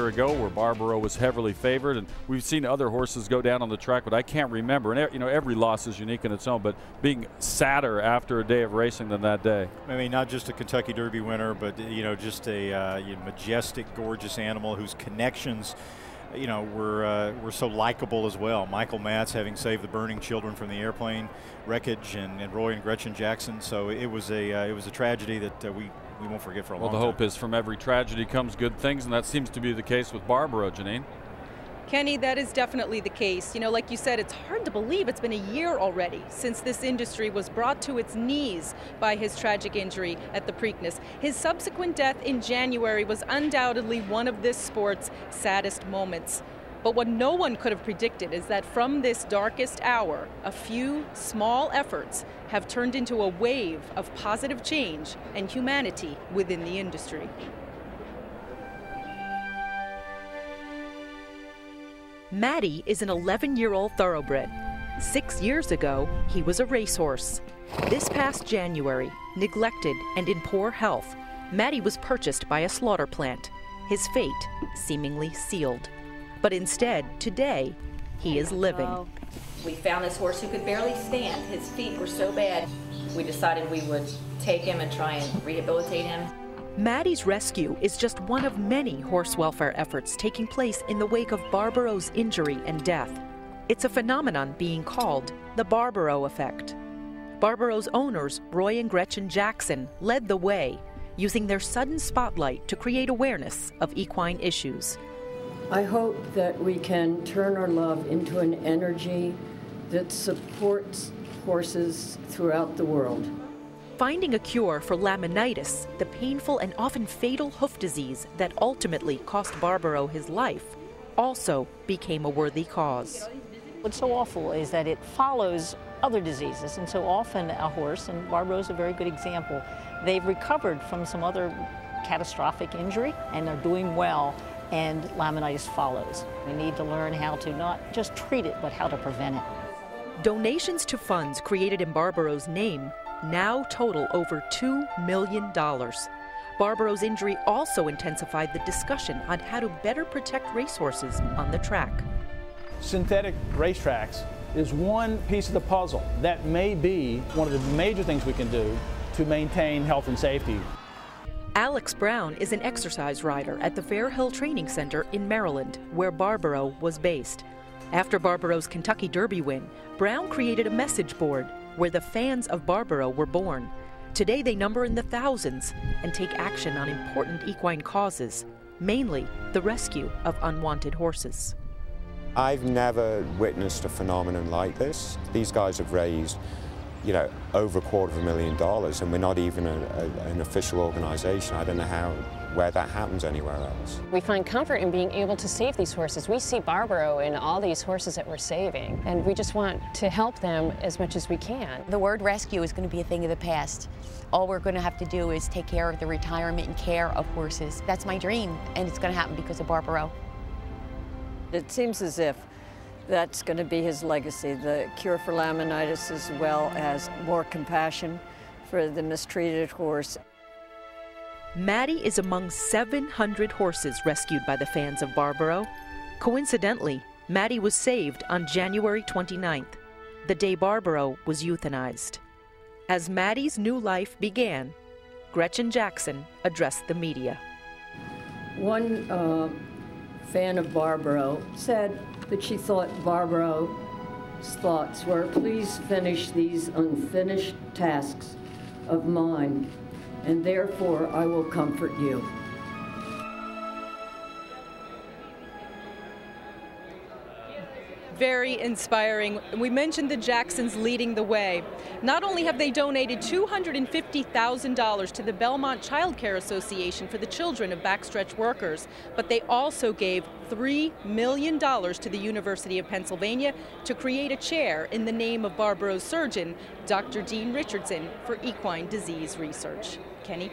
ago where Barbaro was heavily favored, and we've seen other horses go down on the track, but I can't remember. And you know, every loss is unique in its own, but being sadder after a day of racing than that day. I mean, not just a Kentucky Derby winner, but you know, just a majestic, gorgeous animal whose connections, you know, were so likable as well. Michael Matz having saved the burning children from the airplane wreckage, and Roy and Gretchen Jackson. So it was a tragedy that we won't forget for a long time. Well, the hope is from every tragedy comes good things, and that seems to be the case with Barbaro, Janine. Kenny, that is definitely the case. You know, like you said, it's hard to believe it's been a year already since this industry was brought to its knees by his tragic injury at the Preakness. His subsequent death in January was undoubtedly one of this sport's saddest moments. But what no one could have predicted is that from this darkest hour, a few small efforts have turned into a wave of positive change and humanity within the industry. Mattie is an 11-year-old thoroughbred. 6 years ago, he was a racehorse. This past January, neglected and in poor health, Mattie was purchased by a slaughter plant, his fate seemingly sealed. But instead, today, he is living. We found this horse who could barely stand. His feet were so bad. We decided we would take him and try and rehabilitate him. Mattie's rescue is just one of many horse welfare efforts taking place in the wake of Barbaro's injury and death. It's a phenomenon being called the Barbaro effect. Barbaro's owners, Roy and Gretchen Jackson, led the way, using their sudden spotlight to create awareness of equine issues. I hope that we can turn our love into an energy that supports horses throughout the world. Finding a cure for laminitis, the painful and often fatal hoof disease that ultimately cost Barbaro his life, also became a worthy cause. What's so awful is that it follows other diseases, and so often a horse, and Barbaro's a very good example, they've recovered from some other catastrophic injury and are doing well, and laminitis follows. We need to learn how to not just treat it, but how to prevent it. Donations to funds created in Barbaro's name now total over $2 million. Barbaro's injury also intensified the discussion on how to better protect racehorses on the track. Synthetic racetracks is one piece of the puzzle that may be one of the major things we can do to maintain health and safety. Alex Brown is an exercise rider at the Fair Hill Training Center in Maryland, where Barbaro was based. After Barbaro's Kentucky Derby win, Brown created a message board where the fans of Barbaro were born. Today they number in the thousands and take action on important equine causes, mainly the rescue of unwanted horses. I've never witnessed a phenomenon like this. These guys have raised, you know, over $250,000, and we're not even an official organization. I don't know where that happens anywhere else. We find comfort in being able to save these horses. We see Barbaro in all these horses that we're saving, and we just want to help them as much as we can. The word rescue is going to be a thing of the past. All we're going to have to do is take care of the retirement and care of horses. That's my dream, and it's going to happen because of Barbaro. It seems as if that's going to be his legacy, the cure for laminitis as well as more compassion for the mistreated horse. Mattie is among 700 horses rescued by the fans of Barbaro. Coincidentally, Mattie was saved on January 29th, the day Barbaro was euthanized. As Mattie's new life began, Gretchen Jackson addressed the media. One fan of Barbaro said that she thought Barbaro's thoughts were, please finish these unfinished tasks of mine, and therefore I will comfort you. Very inspiring. We mentioned the Jacksons leading the way. Not only have they donated $250,000 to the Belmont Child Care Association for the children of backstretch workers, but they also gave $3 million to the University of Pennsylvania to create a chair in the name of Barbaro's surgeon, Dr. Dean Richardson, for equine disease research. Kenny?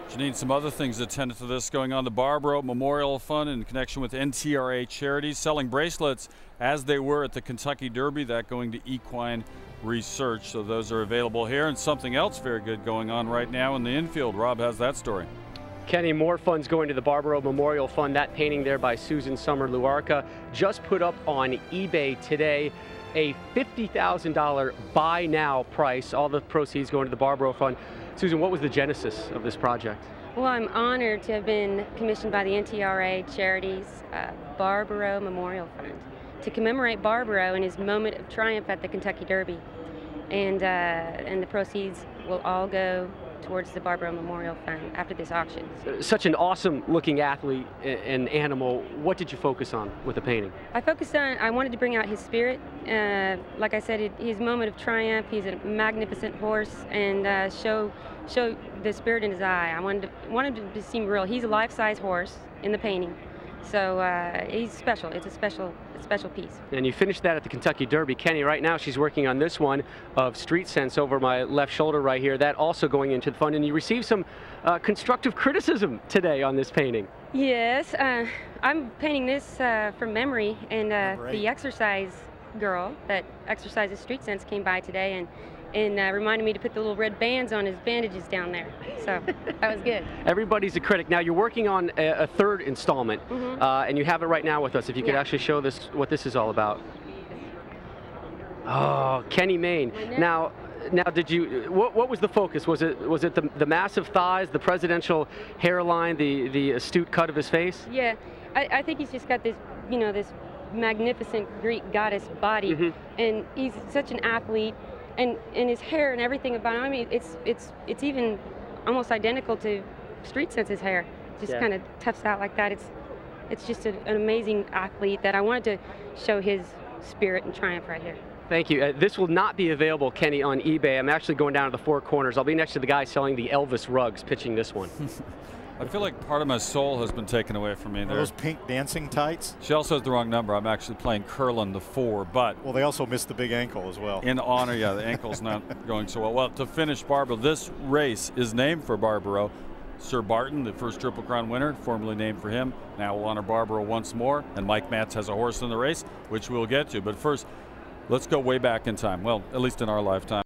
Janine, some other things attendant to this going on. The Barbaro Memorial Fund in connection with NTRA Charities selling bracelets as they were at the Kentucky Derby, that going to equine research. So those are available here. And something else very good going on right now in the infield. Rob has that story. Kenny, more funds going to the Barbaro Memorial Fund. That painting there by Susan Summer Luarca just put up on eBay today. A $50,000 buy now price. All the proceeds going to the Barbaro Fund. Susan, what was the genesis of this project? Well, I'm honored to have been commissioned by the NTRA Charities Barbaro Memorial Fund to commemorate Barbaro in his moment of triumph at the Kentucky Derby. And the proceeds will all go towards the Barbaro Memorial Fund after this auction. Such an awesome looking athlete and animal. What did you focus on with the painting? I wanted to bring out his spirit. Like I said, his moment of triumph. He's a magnificent horse, and show the spirit in his eye. I wanted him to seem real. He's a life-size horse in the painting. So he's special. It's a special piece. And you finished that at the Kentucky Derby. Kenny, right now she's working on this one of Street Sense over my left shoulder right here. That also going into the fund. And you received some constructive criticism today on this painting. Yes, I'm painting this from memory. And the exercise girl that exercises Street Sense came by today and reminded me to put the little red bands on his bandages down there. So that was good. Everybody's a critic. Now you're working on a third installment, and you have it right now with us. If you could actually show this, what this is all about. Oh, Kenny Mayne. Now did you? What was the focus? Was it the massive thighs, the presidential hairline, the astute cut of his face? Yeah, I think he's just got this, this magnificent Greek goddess body, and he's such an athlete. And his hair and everything about him, I mean, it's even almost identical to Street Sense's hair. Just kind of tufts out like that. It's just an amazing athlete that I wanted to show his spirit and triumph right here. Thank you. This will not be available, Kenny, on eBay. I'm actually going down to the Four Corners. I'll be next to the guy selling the Elvis rugs, pitching this one. I feel like part of my soul has been taken away from me. Are those pink dancing tights? She also has the wrong number. I'm actually playing Curlin the 4, but... Well, they also missed the big ankle as well. In honor, yeah, the ankle's not going so well. Well, to finish Barbaro, this race is named for Barbaro. Sir Barton, the first Triple Crown winner, formerly named for him. Now we'll honor Barbaro once more, and Mike Matz has a horse in the race, which we'll get to. But first, let's go way back in time. Well, at least in our lifetime.